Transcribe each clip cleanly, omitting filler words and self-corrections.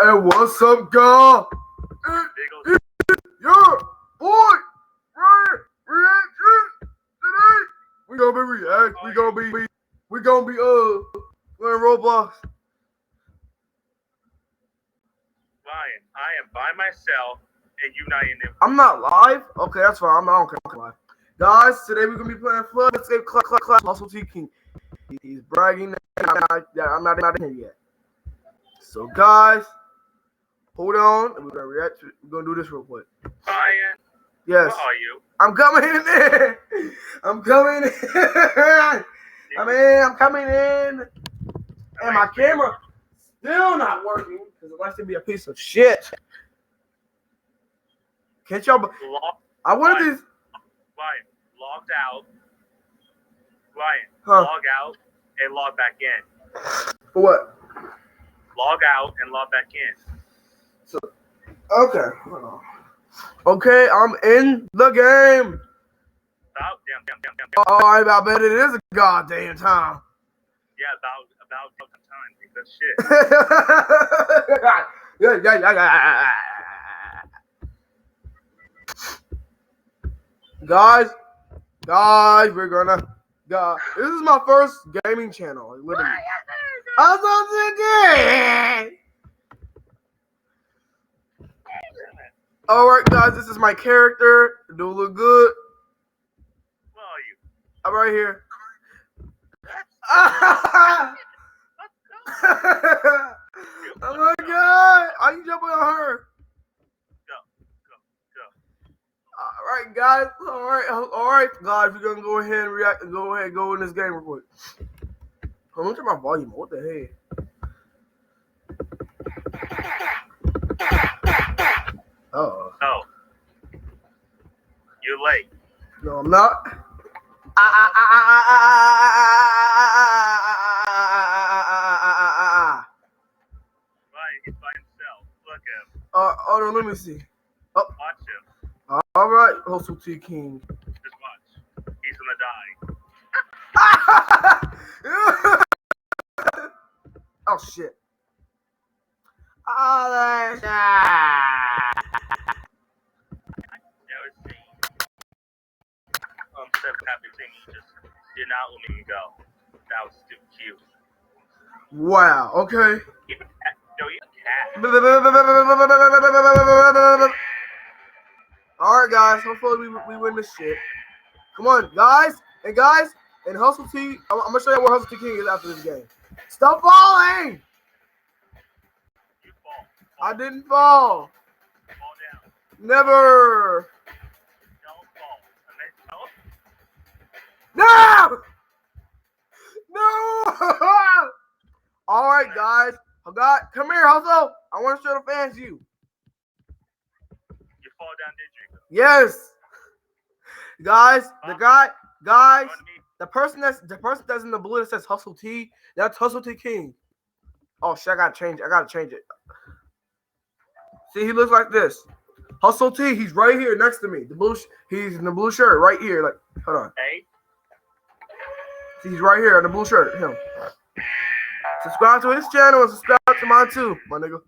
Hey, what's up, girl? Yeah, boy. Reaction today. We gonna be react. We gonna be playing Roblox. Ryan, I am by myself and you not in there. I'm not live. Okay, that's fine. I'm not live. Guys, today we're gonna be playing Flood Escape Class Hussletea King. He's bragging that I'm not in here yet. So guys, hold on. We're gonna react. We're gonna do this real quick. Ryan, Yes. where are you? I'm coming in there. I'm coming in. I'm coming in. And my camera still not working because it likes to be a piece of shit. Can't y'all? I wanted this. Ryan, logged out. Ryan, Huh? log out and log back in. For what? Log out and log back in. So, okay. Okay, I'm in the game. Damn. Oh, I bet it is a goddamn time. Yeah, about time. Because shit. Yeah. Guys, we're gonna. God, this is my first gaming channel. Like, literally. Alright, guys, this is my character. Do look good. Where are you? I'm right here. Oh my god! Are you jumping on her? Go. Alright, guys. Alright, guys. We're gonna go ahead and react and go in this game real quick. I'm gonna turn my volume. What the heck? Oh. You're late. No, I'm not. Ryan, he's by himself. Look at him. Hold on, let me see. Oh. Watch him. Alright, Hussletea King. Just watch. He's gonna die. Oh shit. Never seen. I'm so happy seeing you just did not let me go. That was too cute. Wow, okay. You're a cat. Alright, guys. Hopefully we win this shit. Come on, guys. And Hussletea. I'm gonna show you where Hussletea King is after this game. Stop falling! You fall. I didn't fall. Fall down. Never. Don't fall. And then don't. No! No! Alright, guys. Come here, Hussle. I want to show the fans you. You fall down, did you? Yes. Guys, the person that's in the blue that says Hussletea, that's Hussletea King. Oh shit, I gotta change it. See, he looks like this. Hussletea, he's right here next to me. He's in the blue shirt right here. Like, hold on. Hey. See, he's right here in the blue shirt. Him. Subscribe to his channel and subscribe to mine too, my nigga.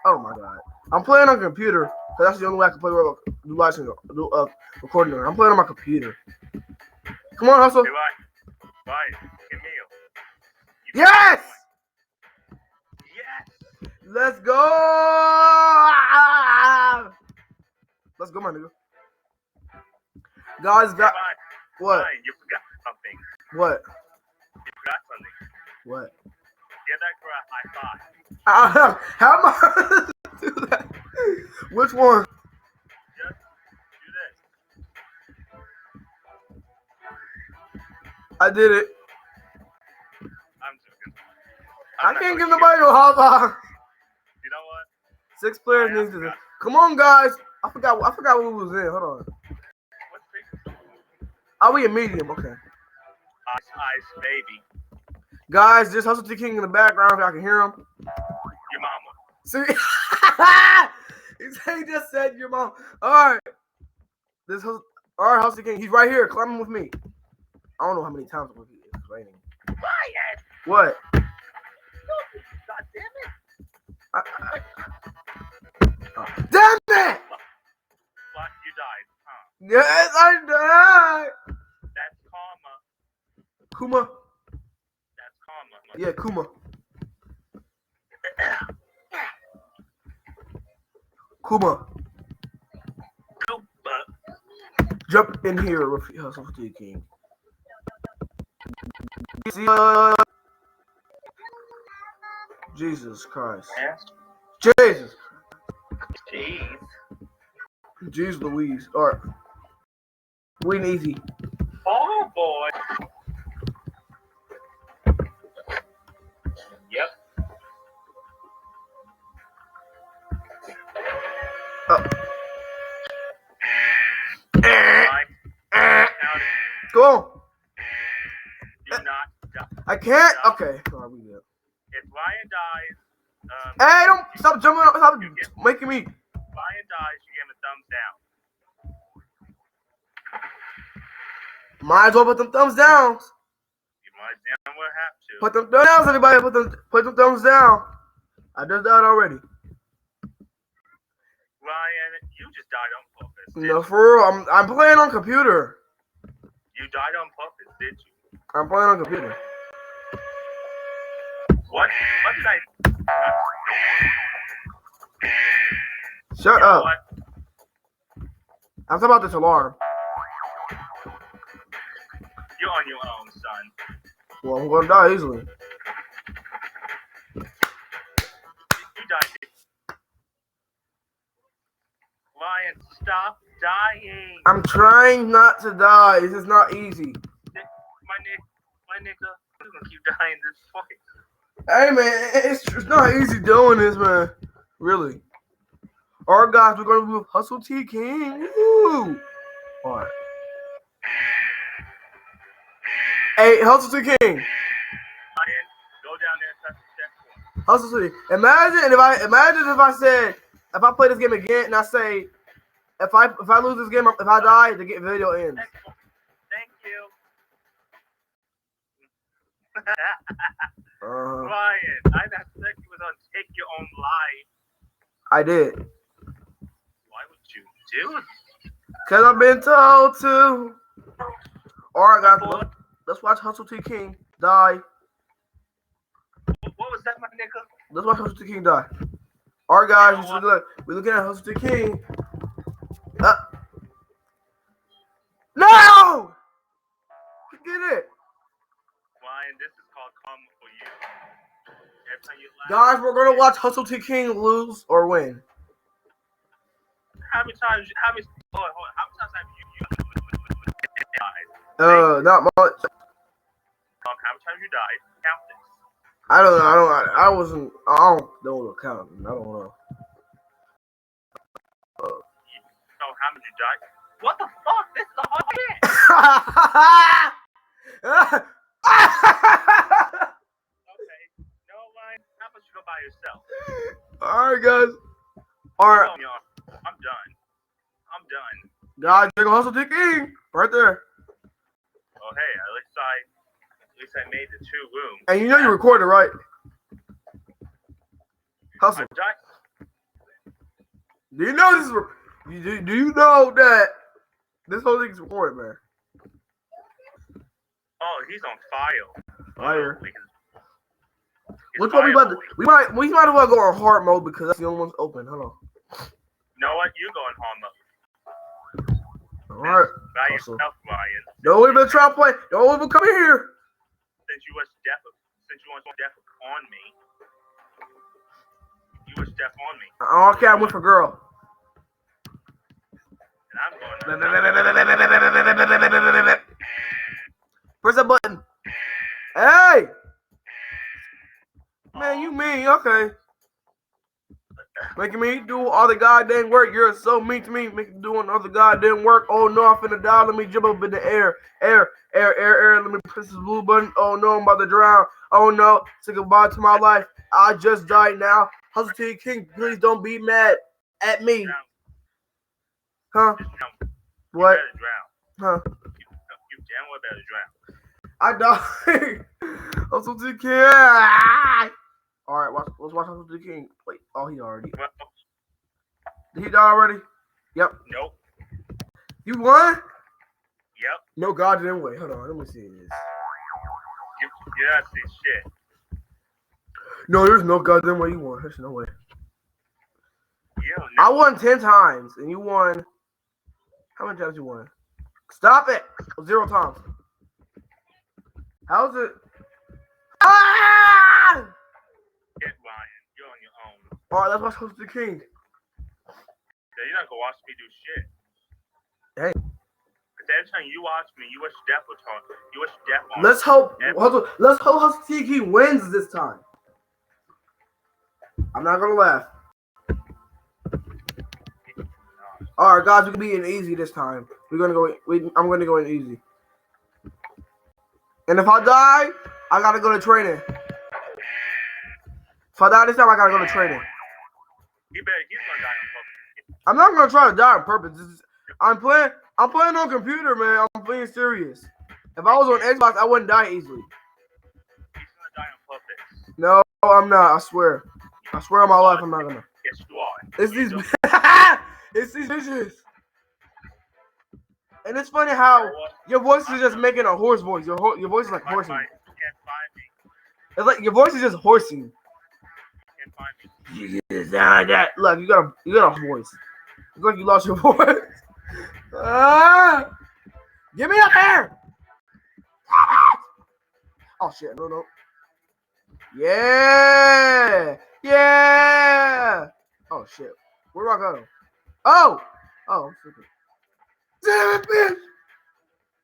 Oh my god. I'm playing on computer, cause that's the only way I can play Roblox, do live stream, recording. I'm playing on my computer. Come on, Hussle. Hey, Ryan, give me you. Yes! Yes! Let's go! Let's go, my nigga. Guys, Ryan, what? Ryan, you forgot something. What? You forgot something. What? Give that girl a high five. How am I gonna do that? Which one? Just do this. I did it. I'm just gonna. I can't give nobody no high five. You know what? 6 players need to. Come on, guys. I forgot what we was in. Hold on. What's big? Are we in medium? Okay. Ice, baby. Guys, just Hussletea King in the background if I can hear him. Your mama. See? He just said your mom. Alright. Alright, Hussletea King. He's right here. Climbing with me. I don't know how many times it's raining. Ryan! What? God damn it. Yes, I died. That's karma. Kuma. That's karma. Yeah, Kuma. Kuma. Koopa. Jump in here with Hussletea King. Jesus Christ. Yes. Jesus. Jeez. Jeez Louise. Alright. We easy. Oh boy. Yep. Oh. Fine. Go on. Do not die. I can't. Okay. Alright, we good. If Lion dies, Hey, don't stop jumping up. Stop making me. Lion dies, you give him a thumbs down. Might as well put them thumbs down. You might damn well have to. Put them thumbs down, everybody. Put them thumbs down. I just died already. Ryan, you just died on purpose. No, for real. I'm playing on computer. You died on purpose, did you? I'm playing on computer. What? What did I? Shut up. What? I'm talking about this alarm. You're on your own, son. Well, I'm gonna die easily. You died. Ryan, stop dying. I'm trying not to die. This is not easy. My nigga, you're gonna keep dying this fucking. Hey man, it's not easy doing this, man. Really. Alright guys, we're gonna move Hussletea King. Woo! Alright. Hey, Hussletea King. Ryan, go down there and touch the checkpoint. Hussletea. Imagine if I said, if I play this game again and I say, if I lose this game, if I die, the video ends. Thank you. Ryan, I thought you was gonna take your own life. I did. Why would you do it? Cause I've been told to. Alright guys, let's watch Hussletea King die. What was that, my nigga? Let's watch Hussletea King die. Alright guys, we're looking at Hussletea King. No! He did it! Ryan, this is called karma for you. Every time you laugh, Guys, we're gonna watch Hussletea King lose or win. How many times have you died? Not much. How many times you died? Count this. I don't know the counting. I don't know. So how many you died? What the fuck? This is a hard game. Okay. No, Ryan, how about you go by yourself? Alright, guys. Alright. I'm done. Guys, you're gonna Hussletea King. Right there. Oh, hey, at least I made the 2 rooms. And you know you recorded, right? Hussle. Do you know this is... Do you know that this whole thing's recorded, man? Oh, he's on fire. Fire. Which one we about to... We might as well go on hard mode because that's the only one's open. Hold on. You know what? You go in hard mode. Alright. By yourself, Ryan. Don't even try to play. Don't even come in here. Since you was deaf on me. You was deaf on me. Okay, I went for girl. And I'm going Press that button. Hey! Man, you mean, okay. Making me do all the goddamn work. You're so mean to me. Making doing all the goddamn work. Oh no, I'm finna die. Let me jump up in the air. Air. Let me press this blue button. Oh no, I'm about to drown. Oh no. Say goodbye to my life. I just died now. Hussletea King, please don't be mad at me. Huh? What? Huh? You damn well better drown. I died. Hussletea King. Alright, let's watch Hussletea King. Wait, oh, he already. Did he die already? Yep. Nope. You won? Yep. No goddamn way. Hold on, let me see this. Yeah, see shit. No, there's no goddamn way you won. There's no way. You don't I know. won 10 times, and you won. How many times you won? Stop it! 0 times. How's it? Ah! Get Ryan. You're on your own. Alright, let's watch Host the King. Yeah, you're not gonna watch me do shit. Hey. Because every time you watch me, you wish death would talk. You wish death on Let's hope. every- Let's hope Host the King wins this time. I'm not gonna laugh. Alright, guys, we can be in easy this time. We're gonna go. I'm gonna go in easy. And if I die, I gotta go to training. If I die this time, I gotta go to training. He's gonna die on purpose. I'm not gonna try to die on purpose. I'm playing on computer, man. I'm playing serious. If I was on Xbox, I wouldn't die easily. He's gonna die on purpose. No, I'm not. I swear. I swear on my life, I'm not gonna. Yes, you are. It's these. It's these bitches. And it's funny how your voice is just making a horse voice. Your voice is like horsing. You can't find me. It's like your voice is just horsing. You can't find me. You sound like that. Look, you got a voice. It's like you lost your voice. Ah! Get me up here! Oh shit! No. Yeah! Yeah! Oh shit! Where do I go? Oh! Oh! Damn it, bitch!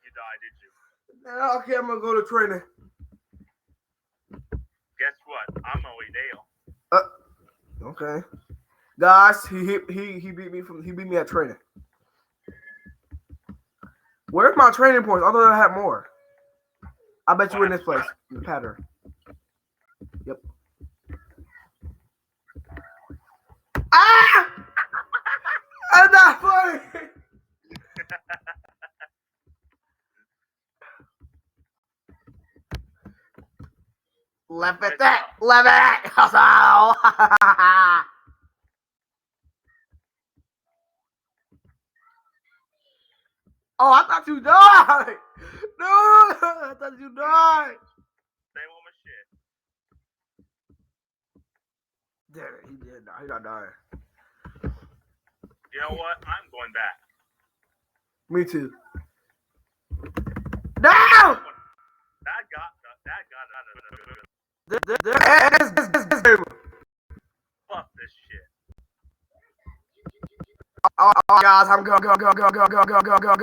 You died, did you? Okay, I'm gonna go to training. Guess what? I'm already there. Okay. Guys, he beat me at training. Where's my training points? I thought I had more. I bet you in this place. In the pattern. Yep. Ah! That's not funny! Left it that! Left it! Hussle! Oh, I thought you died! No! I thought you died! Same with my shit. Damn it, he did die. He not dying. You know what? I'm going back. Me too. No! That got fuck this shit. Oh, guys, I'm go.